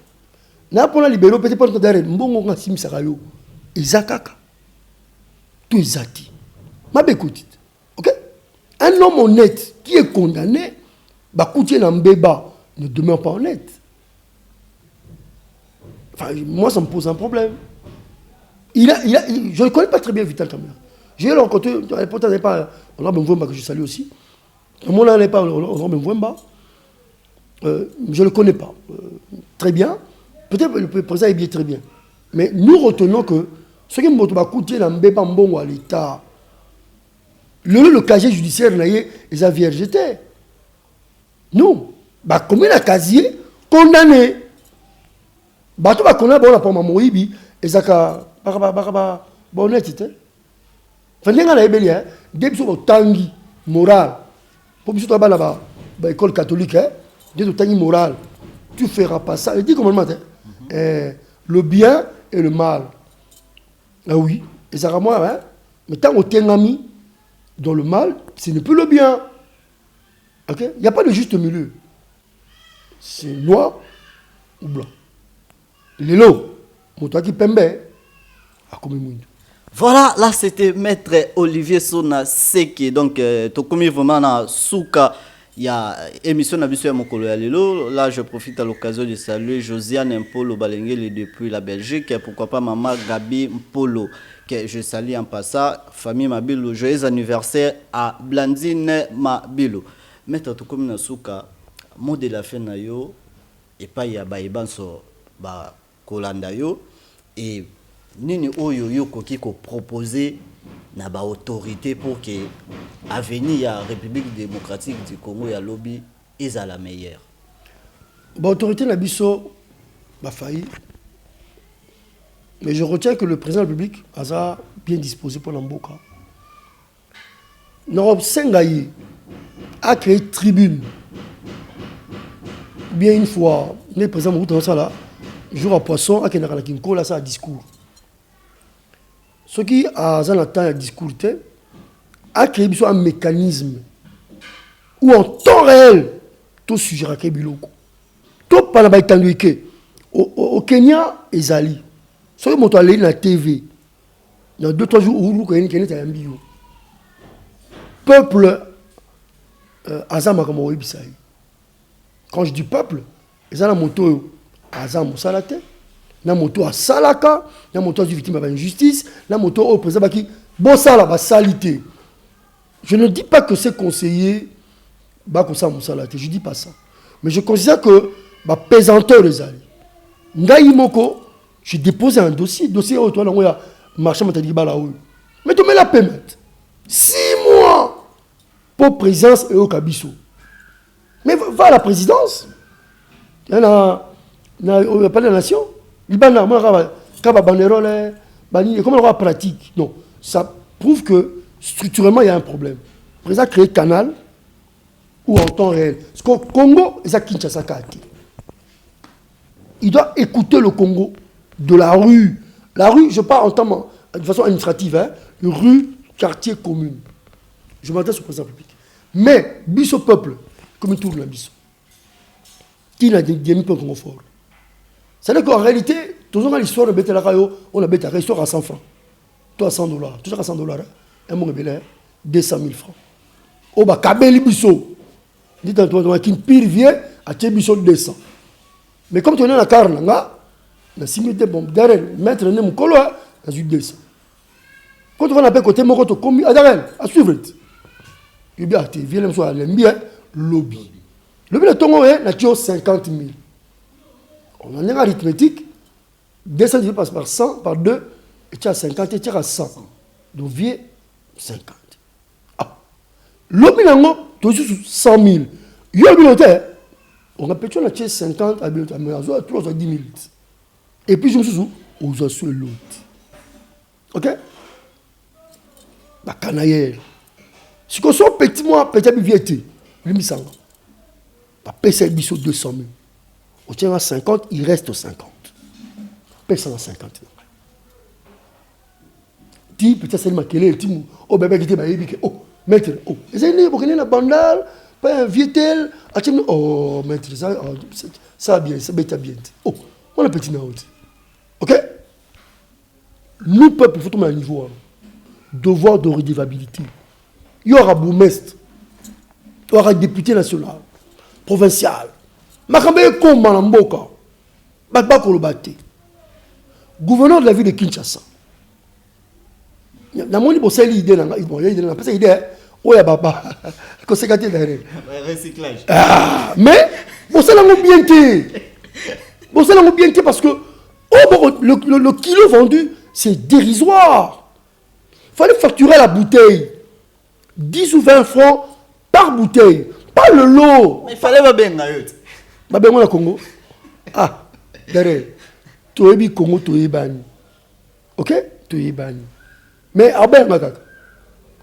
Speaker 1: N'a pas libéré, peut-être pas Darren, bon, on a sim sarayo. Isakaka. Tout Isati. Ma bécoute. Ok? Un homme honnête qui est condamné, bah, coûter l'ambéba ne demeure pas honnête. Enfin, moi, ça me pose un problème. Je ne connais pas très bien Vital Kamara. J'ai rencontré, on a Benvouemba que je salue aussi. Mon n'est pas on a Benvouemba. Je ne le connais pas très bien. Peut-être le président est bien très bien. Mais nous retenons que ce qui m'a coûté l'ambéba mbongo à l'État, le casier judiciaire est à viergeté. Nous, comme il a casier, condamné. Bato ba condamné bon la pomme moibi et ça ka honnêteté. Fandinga na ebelia depuis so tangi moral pour biso ba la école catholique de tangi moral tu feras pas ça il dit comment le bien et le mal ah oui et ça moi hein mais tant au tengami dans le mal ce n'est plus le bien OK il y a pas de juste milieu c'est noir ou blanc lelo moto qui pembe a comme monde.
Speaker 2: Voilà, là c'était maître Olivier Sona Seke. Donc, tu commis vraiment na souka. Il y a émission d'habitude à Mokolo Yalilo. Là, je profite à l'occasion de saluer Josiane Mpolo Balengeli depuis la Belgique. Et pourquoi pas maman Gabi Mpolo, que je salue en passant. Famille Mabilo, joyeux anniversaire à Blandine Mabilo. Maître, tu commis na souka. Mot de la fin na yo. Et pas y a baïbanso ba kolanda yo. Et nini oyo yo koki ko proposer na ba autorité pour que avenir ya République démocratique du Congo ya lobby est la meilleure.
Speaker 1: Ba autorité na biso ba failli. Mais je retiens que le président de la République a bien disposé pour l'amboka. N'Europe Sengaï a créé tribune. Bien une fois, le président Mobutu Sala jour à poisson à Kenara Kinko là ça a discours. Ce qui a un discours a créé un mécanisme où en temps réel tout sujet à Kébiloko. Tout par la au Kenya et Zali. Ce qui est allé dans la TV, dans 2-3 jours, où il y a un bio. Peuple Azam comme quand je dis peuple, ils ont la moto Azam Salate. La moto à Salaka, la moto du victime d'injustice, la moto au président qui bon ça la salité. Je ne dis pas que ces conseillers Je dis pas ça. Mais je considère que ma pesanteur les alliés. Ngaï moko, j'ai déposé un dossier où toi là marché m'a dit bala où. Mais tu mets la paiement. 6 mois pour présence et au Kabiso. Mais va à la présidence. Il y en a pas de la nation. Il y a comment on va pratique. Non, ça prouve que structurellement il y a un problème. Le président a créé canal ou en temps réel. Parce qu'au Congo, il y a Kinshasa. Il doit écouter le Congo de la rue. La rue, je parle en temps de façon administrative, hein, rue, quartier, commune. Je m'adresse au président public. Mais, biso peuple, comme il tourne la biso, qui n'a des peu Congo fort. C'est-à-dire qu'en réalité, toujours l'histoire de Betelakayo, on a Betelakayo, histoire à 100 francs. Toi à $100. Toujours à $100. Un bon rebelle, 200 000 francs. Oh, bah, Kabeli biso. Dites à toi, qui pire vient, à biso 200. Mais comme tu es dans la carne, na simité bon derrière mettre ne mukolo na 200. Quand tu vas appeler côté moko to commis à suivre. Et bien tu viens même soit l'embia lobby. Lobby le tongo est na 50 000. On en est arithmétique 200 divisé par 100 par 2 et tu as 50 et tu as 100. Donc viens 50. Ah. Lobby nango to 100 000. Yo biloté on a peut-être 50 à 10 000. Et puis je me suis dit, on a sur l'autre. Ok? La canaille. Si on soit petit mois, peut-être viété, lui, il s'en va. PC biso 200 000. On tient à 50, il reste 50. PC à 50. Ti, peut-être c'est le maquillé, oh bébé qui était oh, maître, oh. Et c'est une bandale. Pas un vietel, oh, maître, ça bien, ça bête bien. Oh, on a petit naout. Ok? Nous, peuple, il faut tomber à un niveau. Devoir de redevabilité. Il y aura bourgmestre, il y aura député national, provincial. Makambe comme Malamboka, Bakba Kolobate, gouverneur de la ville de Kinshasa. Il y a une idée, oh, ya papa, conséquences derrière.
Speaker 2: Recyclage.
Speaker 1: Ah, mais, bon, ça l'a bien été. Bon, ça l'a bien été parce que oh, le kilo vendu, c'est dérisoire. Il fallait facturer la bouteille. 10 ou 20 francs par bouteille. Pas le lot.
Speaker 2: Mais il fallait pas bien.
Speaker 1: Pas bien, le Congo. Ah, derrière. Tu es Congo, tu es bani. Ok? Tu es bani. Mais, ah ben, makaka.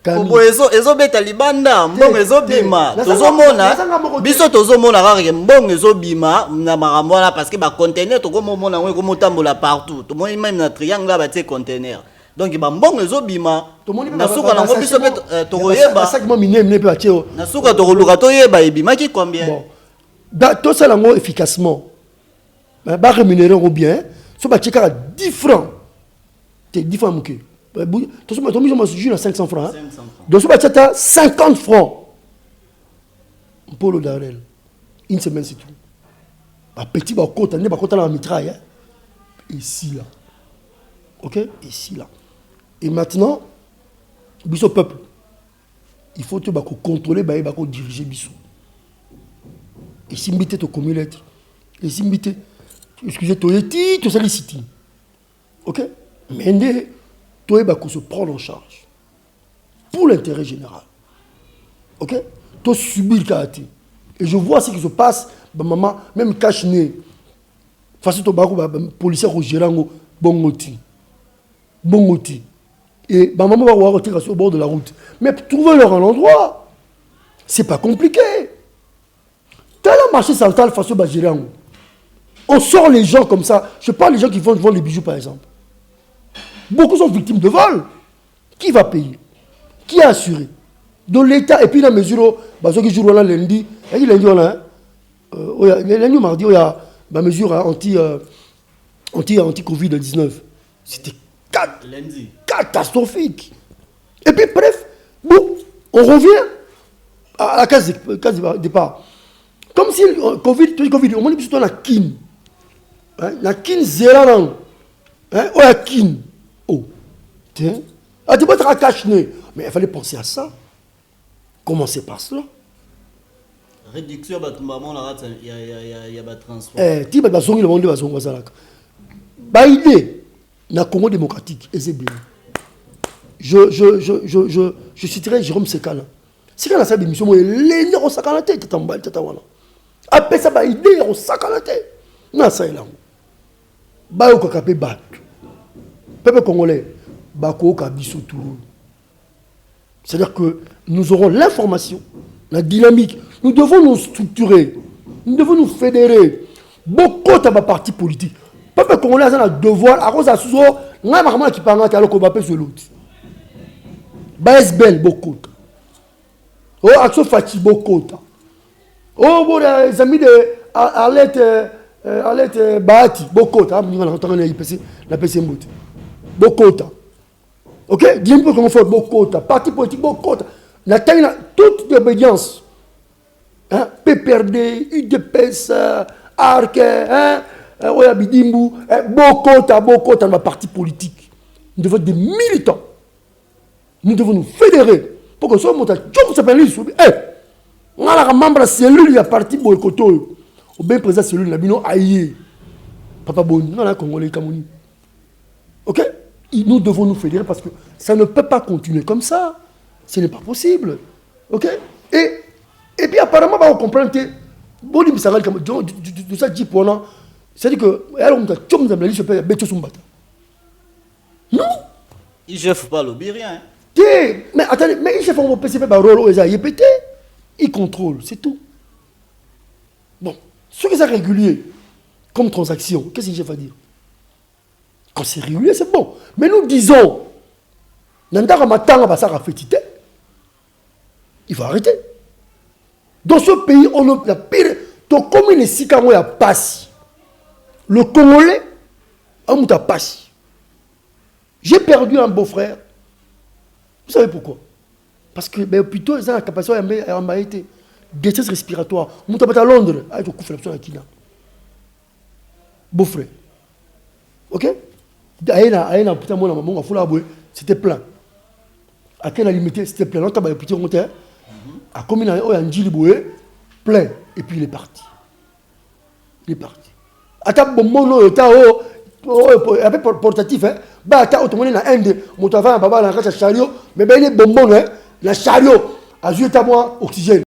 Speaker 2: Pour ezo beta libanda mbongo ezo bima tozomona biso tozomona kaka mbongo ezo bima na makambo wana parce que ba conteneur tokomona ngo komotambola partout tomoni même na triangle là ba tie conteneur donc ba mbongo ezo bima na suka nango biso beta tokoyeba
Speaker 1: ça qui m'a miné pe batio
Speaker 2: na suka tokoluka toyeba ebima ki combien
Speaker 1: bon tout ça lango efficacement ba rémunérer au bien so ba tieka 10 francs t'es 10 francs muké. Tu as 500 francs. Donc, tu as 50 francs pour le Darel. Une semaine, c'est tout. Un petit côté, on est la mitraille. Ici, là. Ok? Ici, là. Et maintenant, biso peuple. Il faut que contrôler, diriger biso. Et si tu as commis lettre. Et si tu excusez, tu as sollicité. Ok? Mais toi, il se prendre en charge pour l'intérêt général. Ok? Tu subis le karaté. Et je vois ce qui se passe, maman, même cache-nez. Face à policier au Gérango, Bongoti. Et maman va voir au bord de la route. Mais trouver-leur un endroit, c'est pas compliqué. Tu as le marché central face au Gérango. On sort les gens comme ça. Je parle des gens qui vont vendre les bijoux, par exemple. Beaucoup sont victimes de vol. Qui va payer? Qui a assuré? De l'État. Et puis la mesure, ceux qui jouent là lundi, lundi mardi, il y a la mesure anti-Covid-19. C'était catastrophique. Et puis bref, bon, on revient à la case de départ. Comme si Covid, on m'a dit que c'était la kin. La kin zéro. Oh, la kin. Oh, tiens. Ah, tu peux être caché. Mais il fallait penser à ça. Commencer par cela.
Speaker 2: réduction ba tumbama la rate ya ba transport
Speaker 1: ti ba zongi le monde ba zongo salaka ba idée na Congo démocratique et c'est bien je citerai Jérôme Sekana Sekana sa démission mo lende ko sakana te tambali tata wana après ça ba idée ko sakana te na ça là ba ko kapé bat peuple congolais ba ko ka biso tout. C'est-à-dire que nous aurons l'information, la dynamique. Nous devons nous structurer. Nous devons nous fédérer. Beaucoup de partis politiques. Peuple congolais a un devoir. À cause de ça, on a vraiment qui parle alors qu'on va appeler sur l'autre. BSBL, beaucoup. Oh, Action Fati, beaucoup. Oh, bon, les amis de Arlette Bahati, beaucoup. On a entendu la PC Mbout. Beaucoup. Ok, bien peu qu'on fait beaucoup de parti politique, beaucoup de la taille, toute l'obédience, hein, PPRD, UDPS, ARC, hein, Oyabidimbu, beaucoup de parti politique. Nous devons être des militants. Nous devons nous fédérer pour que ce soit mon tas. Tu s'appelle lui, on a la membre de la cellule, il y a parti boycotto, ou bien président de la cellule, il y a aïe. Papa Bon, on a Congolais, Cameroun. Ok? Nous devons nous fédérer parce que ça ne peut pas continuer comme ça. Ce n'est pas possible. Ok? Et puis apparemment, on comprend que c'est-à-dire que non.
Speaker 2: Il ne faut pas l'obéir rien.
Speaker 1: Mais attendez, mais il faut que PCP rôle il contrôle, c'est tout. Bon, ce qui est régulier comme transaction, qu'est-ce que j'ai à dire? Quand c'est régulier, c'est bon. Mais nous disons, il faut arrêter. Dans ce pays, on a la pire. Donc, comme il est il y a passé, le Congolais, on a passé. J'ai perdu un beau-frère. Vous savez pourquoi? Parce que plutôt, ils ont la capacité de détresse respiratoire. On a à Londres, avec le coup de la Kina. Beau-frère. Ok? C'était plein. À quelle limité, c'était plein. L'autre a petit monté. A comme il a un djiliboué, plein. Et puis il est parti. Il est parti. À ta bon avec portatif, bah ta automobile na Inde, mon travail à baba na chariot, mais ben il est bonbon, la chariot, à jouer à moi oxygène.